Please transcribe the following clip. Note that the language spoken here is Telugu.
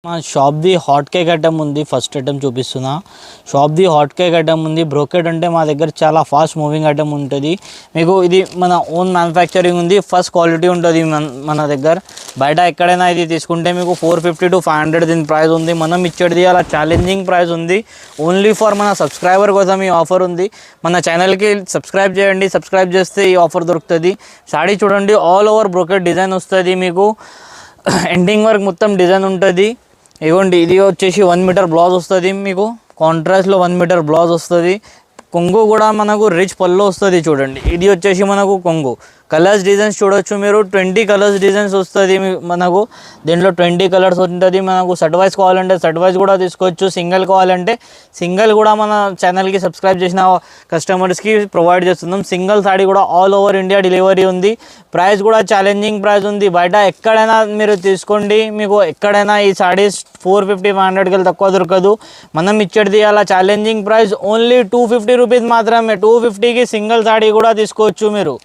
మా షాప్ది హాట్ కేక్ ఐటమ్ ఉంది. ఫస్ట్ ఐటమ్ చూపిస్తున్నా. షాప్ది హాట్ కేక్ ఐటమ్ ఉంది. బ్రోకెట్ అంటే మా దగ్గర చాలా ఫాస్ట్ మూవింగ్ ఐటమ్ ఉంటుంది. మీకు ఇది మన ఓన్ మ్యానుఫ్యాక్చరింగ్ ఉంది. ఫస్ట్ క్వాలిటీ ఉంటుంది మన దగ్గర. బయట ఎక్కడైనా ఇది తీసుకుంటే మీకు 450 to 500 దీని ప్రైస్ ఉంది. మనం ఇచ్చేది అలా ఛాలెంజింగ్ ప్రైస్ ఉంది. ఓన్లీ ఫర్ మన సబ్స్క్రైబర్ కోసం ఈ ఆఫర్ ఉంది. మన ఛానల్కి సబ్స్క్రైబ్ చేయండి. సబ్స్క్రైబ్ చేస్తే ఈ ఆఫర్ దొరుకుతుంది. సాడీ చూడండి, ఆల్ ఓవర్ బ్రోకెట్ డిజైన్ వస్తుంది. మీకు ఎండింగ్ వర్క్ మొత్తం డిజైన్ ఉంటుంది. ఇవ్వండి, ఇది వచ్చేసి 1 మీటర్ బ్లౌజ్ వస్తుంది. మీకు కాంట్రాస్ట్లో 1 మీటర్ బ్లౌజ్ వస్తుంది. కొంగు కూడా మనకు రిచ్ పళ్ళు వస్తుంది. చూడండి, ఇది వచ్చేసి మనకు కొంగు. కలర్స్ డిజైన్స్ చూడొచ్చు మీరు. 20 కలర్స్ డిజైన్స్ వస్తుంది మనకు. దీంట్లో 20 కలర్స్ ఉంటుంది. మనకు సెట్ వైజ్ కావాలంటే సెట్ వైజ్ కూడా తీసుకోవచ్చు. సింగిల్ కావాలంటే సింగిల్ కూడా మన ఛానల్కి సబ్స్క్రైబ్ చేసిన కస్టమర్స్కి ప్రొవైడ్ చేస్తున్నాం. సింగిల్ సాడీ కూడా ఆల్ ఓవర్ ఇండియా డెలివరీ ఉంది. ప్రైస్ కూడా ఛాలెంజింగ్ ప్రైస్ ఉంది. బయట ఎక్కడైనా మీరు తీసుకోండి, మీకు ఎక్కడైనా ఈ సాడీస్ 450-500కి తక్కువ దొరకదు. మనం ఇచ్చేది అలా ఛాలెంజింగ్ ప్రైస్ ఓన్లీ 250 రూపీస్ మాత్రమే. 250కి సింగిల్ సాడీ కూడా తీసుకోవచ్చు మీరు.